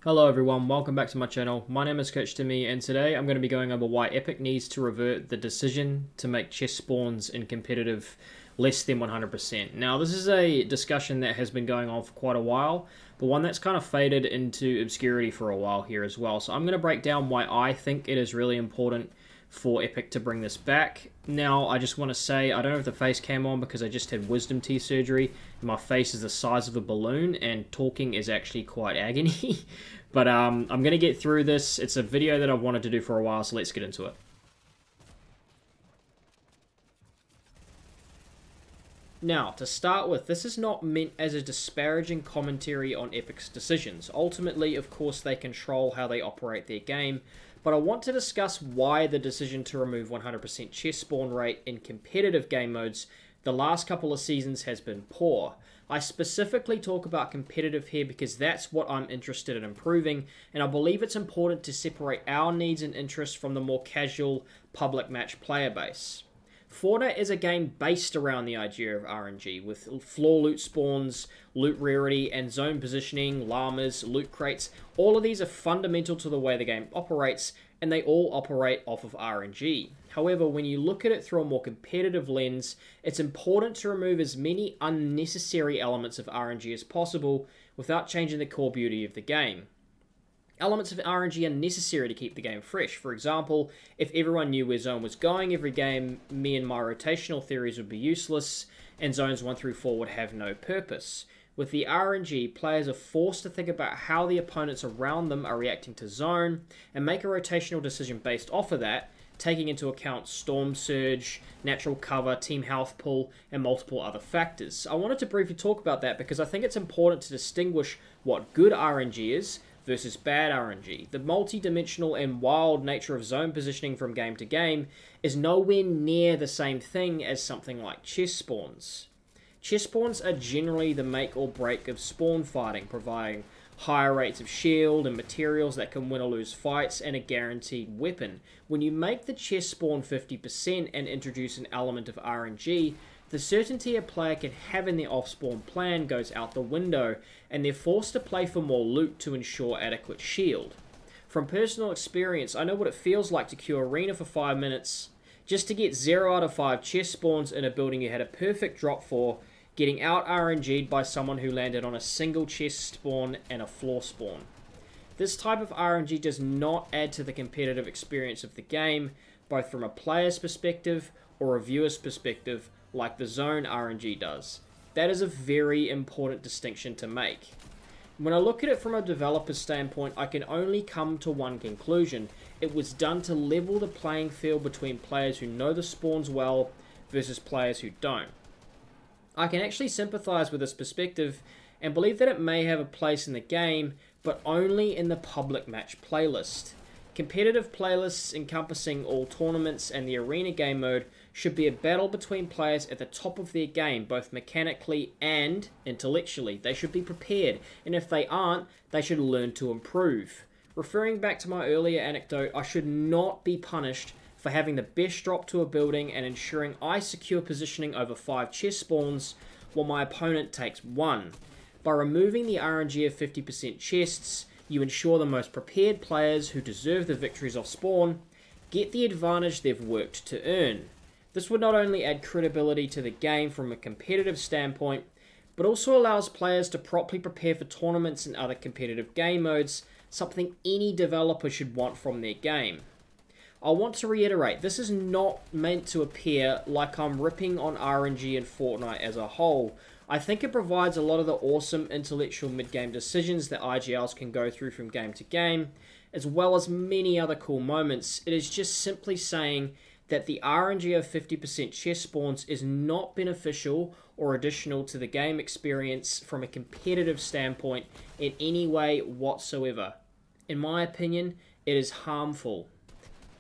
Hello everyone, welcome back to my channel. My name is Coach Timmy and today I'm going to be going over why Epic needs to revert the decision to make chest spawns in competitive less than 100%. Now this is a discussion that has been going on for quite a while, but one that's kind of faded into obscurity for a while here as well. So I'm going to break down why I think it is really important for Epic to bring this back. Now, I just want to say, I don't have the face cam on because I just had wisdom teeth surgery. My face is the size of a balloon and talking is actually quite agony. But I'm going to get through this. It's a video that I've wanted to do for a while, so let's get into it. Now, to start with, this is not meant as a disparaging commentary on Epic's decisions. Ultimately, of course, they control how they operate their game, but I want to discuss why the decision to remove 100% chest spawn rate in competitive game modes the last couple of seasons has been poor. I specifically talk about competitive here because that's what I'm interested in improving, and I believe it's important to separate our needs and interests from the more casual public match player base. Fortnite is a game based around the idea of RNG, with floor loot spawns, loot rarity, and zone positioning, llamas, loot crates. All of these are fundamental to the way the game operates, and they all operate off of RNG. However, when you look at it through a more competitive lens, it's important to remove as many unnecessary elements of RNG as possible without changing the core beauty of the game. Elements of RNG are necessary to keep the game fresh. For example, if everyone knew where zone was going every game, me and my rotational theories would be useless, and zones 1 through 4 would have no purpose. With the RNG, players are forced to think about how the opponents around them are reacting to zone, and make a rotational decision based off of that, taking into account storm surge, natural cover, team health pool, and multiple other factors. I wanted to briefly talk about that because I think it's important to distinguish what good RNG is versus bad RNG. The multi-dimensional and wild nature of zone positioning from game to game is nowhere near the same thing as something like chest spawns. Chest spawns are generally the make or break of spawn fighting, providing higher rates of shield and materials that can win or lose fights and a guaranteed weapon. When you make the chest spawn 50% and introduce an element of RNG, the certainty a player can have in their off-spawn plan goes out the window, and they're forced to play for more loot to ensure adequate shield. From personal experience, I know what it feels like to queue arena for 5 minutes just to get 0 out of 5 chest spawns in a building you had a perfect drop for, getting out RNG'd by someone who landed on a single chest spawn and a floor spawn. This type of RNG does not add to the competitive experience of the game, both from a player's perspective or a viewer's perspective, like the zone RNG does. That is a very important distinction to make. When I look at it from a developer's standpoint, I can only come to one conclusion. It was done to level the playing field between players who know the spawns well versus players who don't. I can actually sympathize with this perspective and believe that it may have a place in the game, but only in the public match playlist. Competitive playlists encompassing all tournaments and the arena game mode should be a battle between players at the top of their game, both mechanically and intellectually. They should be prepared, and if they aren't, they should learn to improve. Referring back to my earlier anecdote, I should not be punished for having the best drop to a building and ensuring I secure positioning over 5 chest spawns while my opponent takes 1. By removing the RNG of 50% chests, you ensure the most prepared players who deserve the victories off spawn get the advantage they've worked to earn. This would not only add credibility to the game from a competitive standpoint, but also allows players to properly prepare for tournaments and other competitive game modes, something any developer should want from their game. I want to reiterate, this is not meant to appear like I'm ripping on RNG and Fortnite as a whole. I think it provides a lot of the awesome intellectual mid-game decisions that IGLs can go through from game to game, as well as many other cool moments. It is just simply saying that the RNG of 50% chest spawns is not beneficial or additional to the game experience from a competitive standpoint in any way whatsoever. In my opinion, it is harmful.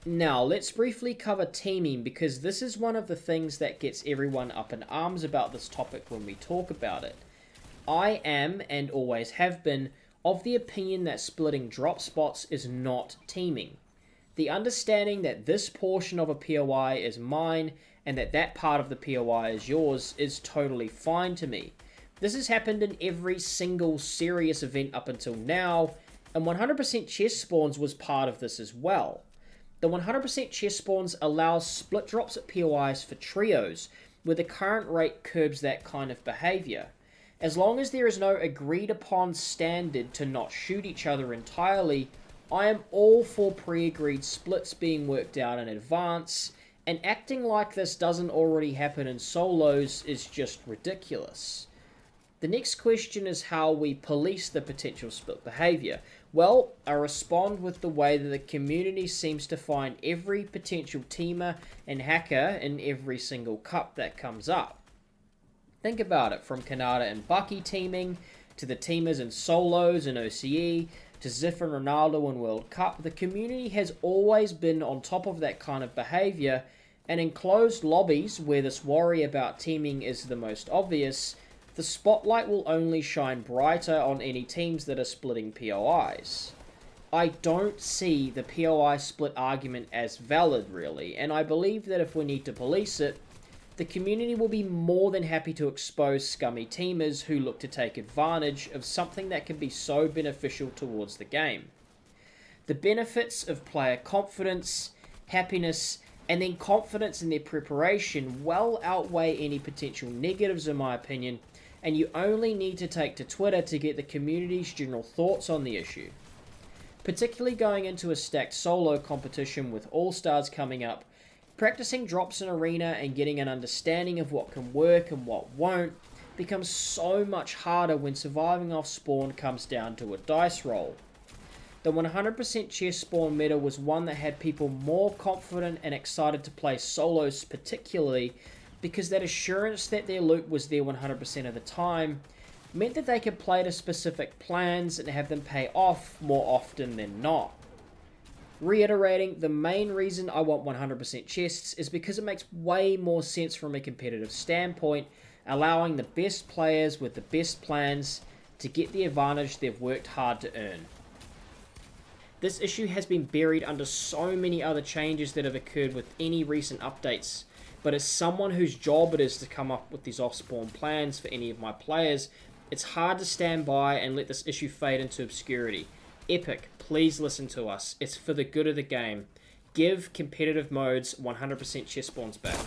Now, let's briefly cover teaming, because this is one of the things that gets everyone up in arms about this topic when we talk about it. I am, and always have been, of the opinion that splitting drop spots is not teaming. The understanding that this portion of a POI is mine, and that part of the POI is yours, is totally fine to me. This has happened in every single serious event up until now, And 100% chest spawns was part of this as well. The 100% chest spawns allows split drops at POIs for trios, where the current rate curbs that kind of behavior. As long as there is no agreed upon standard to not shoot each other entirely, I am all for pre-agreed splits being worked out in advance, and acting like this doesn't already happen in solos is just ridiculous. The next question is how we police the potential split behavior. Well, I respond with the way that the community seems to find every potential teamer and hacker in every single cup that comes up. Think about it, from Kanata and Bucky teaming, to the teamers in solos and OCE, to Ziff and Ronaldo in World Cup, the community has always been on top of that kind of behavior, and in closed lobbies, where this worry about teaming is the most obvious, the spotlight will only shine brighter on any teams that are splitting POIs. I don't see the POI split argument as valid, really, and I believe that if we need to police it, the community will be more than happy to expose scummy teamers who look to take advantage of something that can be so beneficial towards the game. The benefits of player confidence, happiness, and then confidence in their preparation well outweigh any potential negatives, in my opinion, and you only need to take to Twitter to get the community's general thoughts on the issue. Particularly going into a stacked solo competition with All-Stars coming up, practicing drops in Arena and getting an understanding of what can work and what won't becomes so much harder when surviving off spawn comes down to a dice roll. The 100% chest spawn meta was one that had people more confident and excited to play solos, particularly because that assurance that their loot was there 100% of the time meant that they could play to specific plans and have them pay off more often than not. Reiterating, the main reason I want 100% chests is because it makes way more sense from a competitive standpoint, allowing the best players with the best plans to get the advantage they've worked hard to earn. This issue has been buried under so many other changes that have occurred with any recent updates, but as someone whose job it is to come up with these off-spawn plans for any of my players, it's hard to stand by and let this issue fade into obscurity. Epic, please listen to us. It's for the good of the game. Give competitive modes 100% chest spawns back.